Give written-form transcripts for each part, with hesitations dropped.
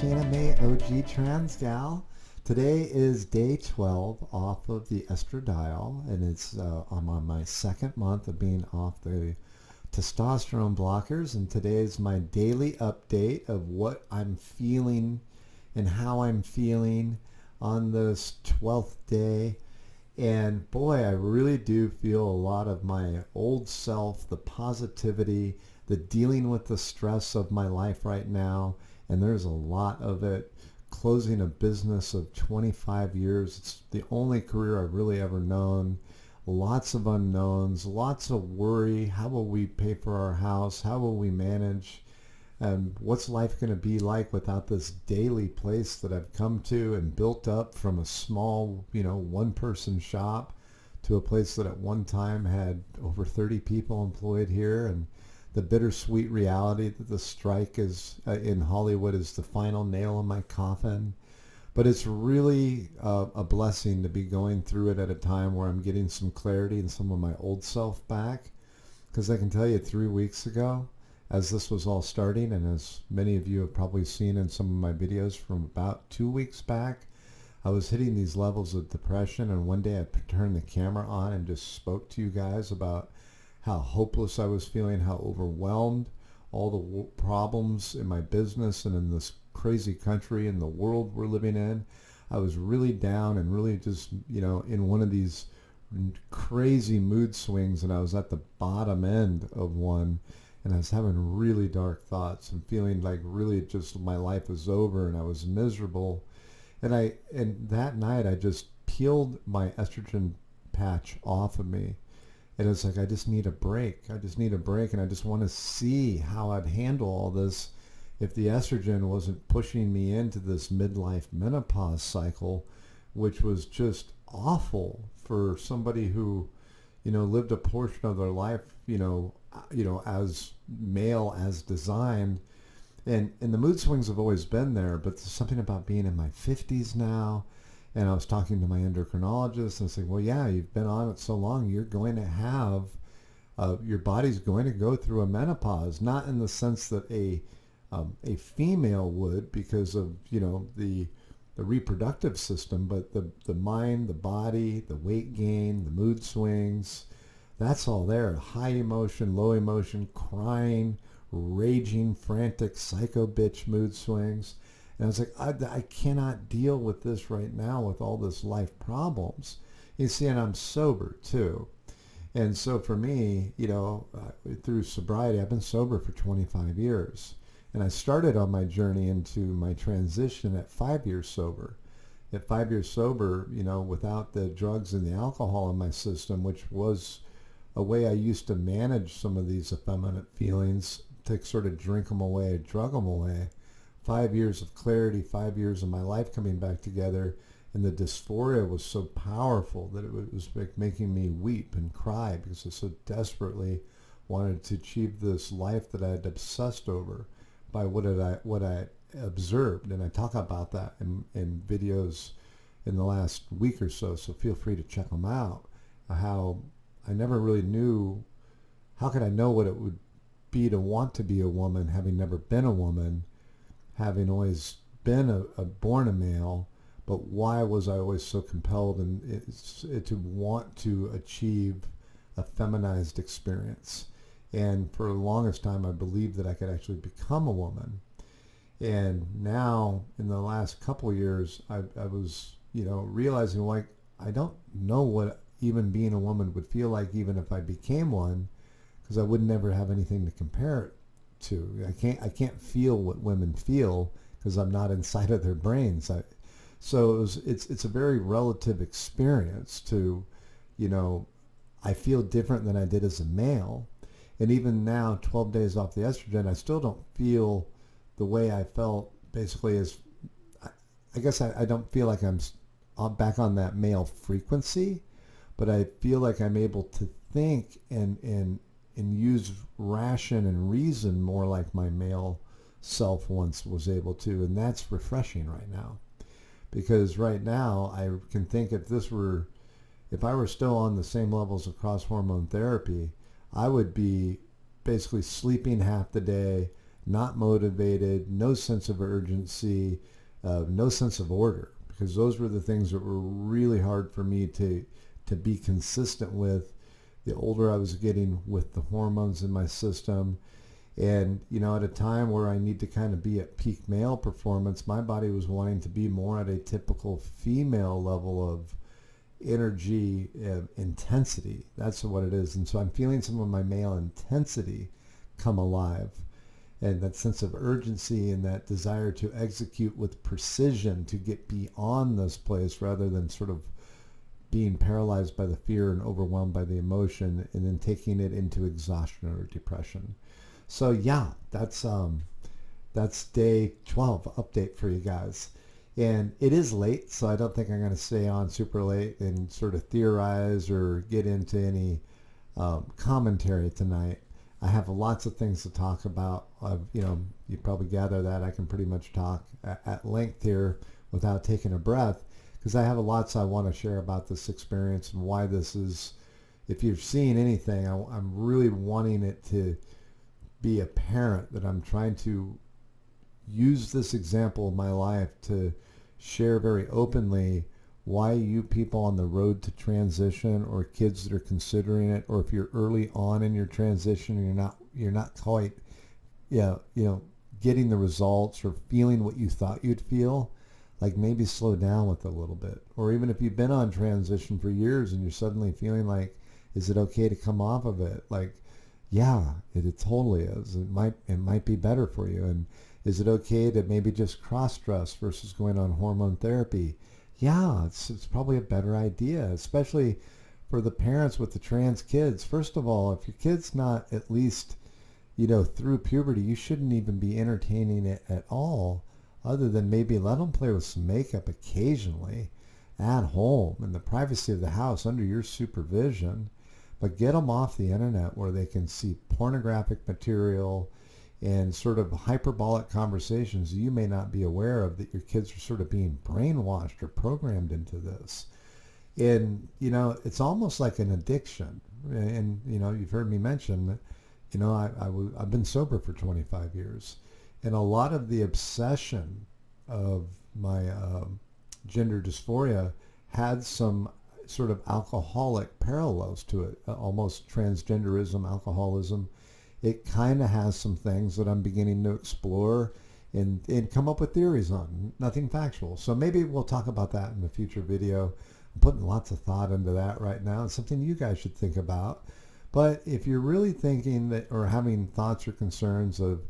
Shayna-Mae OG Trans Gal. Today is day 12 off of the estradiol, and I'm on my second month of being off the testosterone blockers, and today is my daily update of what I'm feeling and how I'm feeling on this 12th day. And boy, I really do feel a lot of my old self, the positivity, the dealing with the stress of my life right now. And there's a lot of it. Closing a business of 25 years. It's the only career I've really ever known. Lots of unknowns, lots of worry. How will we pay for our house? How will we manage? And what's life going to be like without this daily place that I've come to and built up from a small, one-person shop to a place that at one time had over 30 people employed here, and the bittersweet reality that the strike is in Hollywood is the final nail in my coffin. But it's really a blessing to be going through it at a time where I'm getting some clarity and some of my old self back. Because I can tell you 3 weeks ago, as this was all starting, and as many of you have probably seen in some of my videos from about 2 weeks back, I was hitting these levels of depression, and one day I turned the camera on and just spoke to you guys about how hopeless I was feeling, how overwhelmed, all the problems in my business and in this crazy country and the world we're living in. I was really down and really just, in one of these crazy mood swings, and I was at the bottom end of one, and I was having really dark thoughts and feeling like really just my life was over and I was miserable. And that night I just peeled my estrogen patch off of me. And it's like, I just need a break. I just need a break, and I just want to see how I'd handle all this if the estrogen wasn't pushing me into this midlife menopause cycle, which was just awful for somebody who, lived a portion of their life, as male as designed. And the mood swings have always been there, but there's something about being in my 50s now. And I was talking to my endocrinologist and saying, well, yeah, you've been on it so long, you're going to have, your body's going to go through a menopause, not in the sense that a female would because of, the reproductive system, but the mind, the body, the weight gain, the mood swings, that's all there. High emotion, low emotion, crying, raging, frantic, psycho bitch mood swings. And I was like, I cannot deal with this right now with all this life problems. You see, and I'm sober too. And so for me, through sobriety, I've been sober for 25 years. And I started on my journey into my transition at 5 years sober. At 5 years sober, without the drugs and the alcohol in my system, which was a way I used to manage some of these effeminate feelings, to sort of drink them away, drug them away. 5 years of clarity, 5 years of my life coming back together, and the dysphoria was so powerful that it was making me weep and cry because I so desperately wanted to achieve this life that I had obsessed over by what I observed. And I talk about that in videos in the last week or so feel free to check them out. How I never really knew, how could I know what it would be to want to be a woman, having never been a woman, having always been born a male, but why was I always so compelled to want to achieve a feminized experience? And for the longest time, I believed that I could actually become a woman. And now, in the last couple of years, I was, realizing, like, I don't know what even being a woman would feel like, even if I became one, because I would never have anything to compare it to. I can't feel what women feel because I'm not inside of their brains. It's a very relative experience to, I feel different than I did as a male. And even now, 12 days off the estrogen, I still don't feel the way I felt basically as, I guess I don't feel like I'm back on that male frequency, but I feel like I'm able to think and use ration and reason more like my male self once was able to. And that's refreshing right now. Because right now, I can think if I were still on the same levels of cross hormone therapy, I would be basically sleeping half the day, not motivated, no sense of urgency, no sense of order, because those were the things that were really hard for me to be consistent with the older I was getting with the hormones in my system. And, at a time where I need to kind of be at peak male performance, my body was wanting to be more at a typical female level of energy intensity. That's what it is. And so I'm feeling some of my male intensity come alive, and that sense of urgency and that desire to execute with precision to get beyond this place, rather than sort of being paralyzed by the fear and overwhelmed by the emotion and then taking it into exhaustion or depression. So yeah, that's day 12 update for you guys. And it is late, so I don't think I'm going to stay on super late and sort of theorize or get into any commentary tonight. I have lots of things to talk about. You probably gather that I can pretty much talk at length here without taking a breath, because I have lots I want to share about this experience and why this is, if you've seen anything, I'm really wanting it to be apparent that I'm trying to use this example of my life to share very openly why you people on the road to transition, or kids that are considering it, or if you're early on in your transition and you're not quite getting the results or feeling what you thought you'd feel, like maybe slow down with it a little bit. Or even if you've been on transition for years and you're suddenly feeling like, is it okay to come off of it? Like, yeah, it totally is. It might be better for you. And is it okay to maybe just cross-dress versus going on hormone therapy? Yeah, it's probably a better idea, especially for the parents with the trans kids. First of all, if your kid's not at least, through puberty, you shouldn't even be entertaining it at all, other than maybe let them play with some makeup occasionally at home in the privacy of the house under your supervision. But get them off the internet where they can see pornographic material and sort of hyperbolic conversations you may not be aware of, that your kids are sort of being brainwashed or programmed into this. And, it's almost like an addiction. And, you've heard me mention that, I've been sober for 25 years. And a lot of the obsession of my gender dysphoria had some sort of alcoholic parallels to it, almost transgenderism, alcoholism. It kind of has some things that I'm beginning to explore and come up with theories on, nothing factual. So maybe we'll talk about that in a future video. I'm putting lots of thought into that right now. It's something you guys should think about. But if you're really thinking that, or having thoughts or concerns of,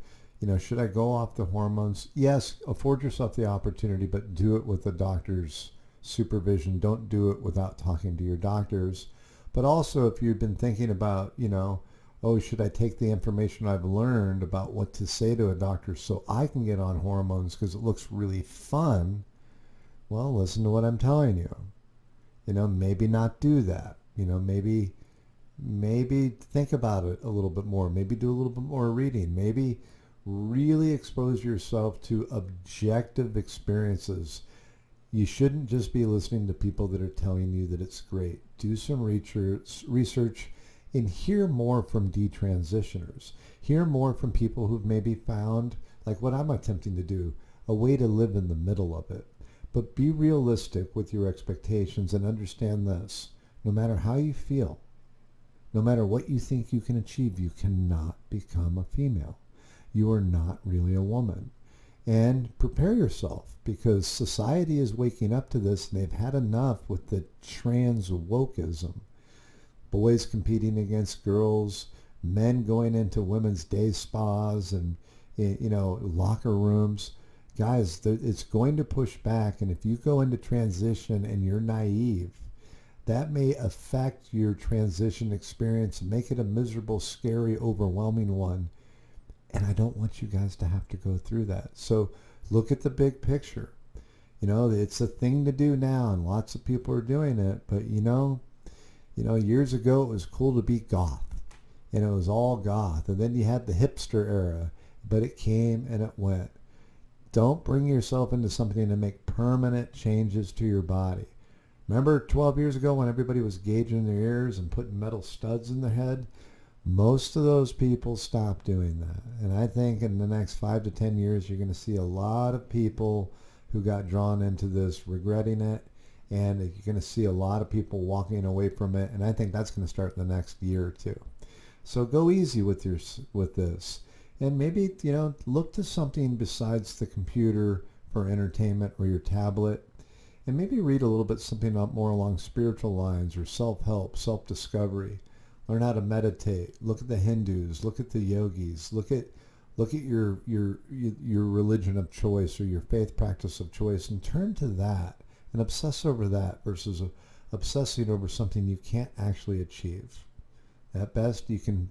should I go off the hormones? Yes, afford yourself the opportunity, but do it with a doctor's supervision. Don't do it without talking to your doctors. But also, if you've been thinking about, oh, should I take the information I've learned about what to say to a doctor so I can get on hormones because it looks really fun? Well, listen to what I'm telling you. Maybe not do that. Maybe think about it a little bit more. Maybe do a little bit more reading. Maybe really expose yourself to objective experiences. You shouldn't just be listening to people that are telling you that it's great. Do some research and hear more from detransitioners. Hear more from people who've maybe found, like what I'm attempting to do, a way to live in the middle of it. But be realistic with your expectations and understand this. No matter how you feel, no matter what you think you can achieve, you cannot become a female. You are not really a woman. And prepare yourself, because society is waking up to this, and they've had enough with the trans wokeism. Boys competing against girls, men going into women's day spas and locker rooms. Guys, it's going to push back, and if you go into transition and you're naive, that may affect your transition experience and make it a miserable, scary, overwhelming one. And I don't want you guys to have to go through that. So look at the big picture. It's a thing to do now, and lots of people are doing it. But years ago it was cool to be goth, and it was all goth. And then you had the hipster era, but it came and it went. Don't bring yourself into something to make permanent changes to your body. Remember 12 years ago when everybody was gauging their ears and putting metal studs in their head? Most of those people stop doing that. And I think in the next 5 to 10 years, you're going to see a lot of people who got drawn into this regretting it. And you're going to see a lot of people walking away from it. And I think that's going to start in the next year or two. So go easy with this. And maybe, look to something besides the computer for entertainment or your tablet. And maybe read a little bit something up more along spiritual lines or self-help, self-discovery. Learn how to meditate. Look at the Hindus. Look at the yogis. Look at your religion of choice or your faith practice of choice, and turn to that and obsess over that versus obsessing over something you can't actually achieve. At best, you can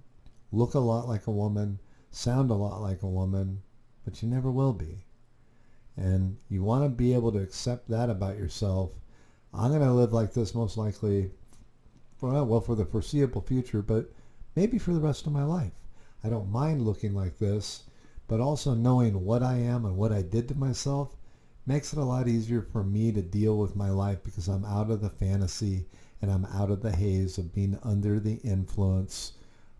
look a lot like a woman, sound a lot like a woman, but you never will be. And you want to be able to accept that about yourself. I'm going to live like this most likely for the foreseeable future, but maybe for the rest of my life. I don't mind looking like this, but also knowing what I am and what I did to myself makes it a lot easier for me to deal with my life, because I'm out of the fantasy and I'm out of the haze of being under the influence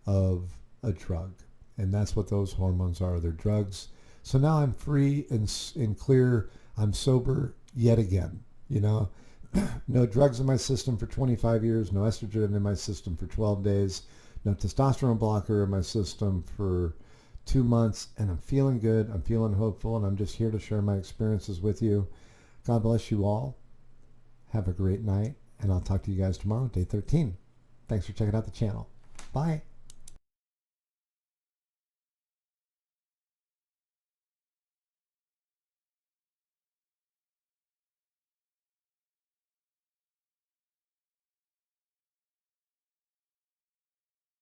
of a drug. And that's what those hormones are. They're drugs. So now I'm free and clear. I'm sober yet again, No drugs in my system for 25 years, no estrogen in my system for 12 days, no testosterone blocker in my system for 2 months, and I'm feeling good, I'm feeling hopeful, and I'm just here to share my experiences with you. God bless you all. Have a great night, and I'll talk to you guys tomorrow, day 13. Thanks for checking out the channel. Bye.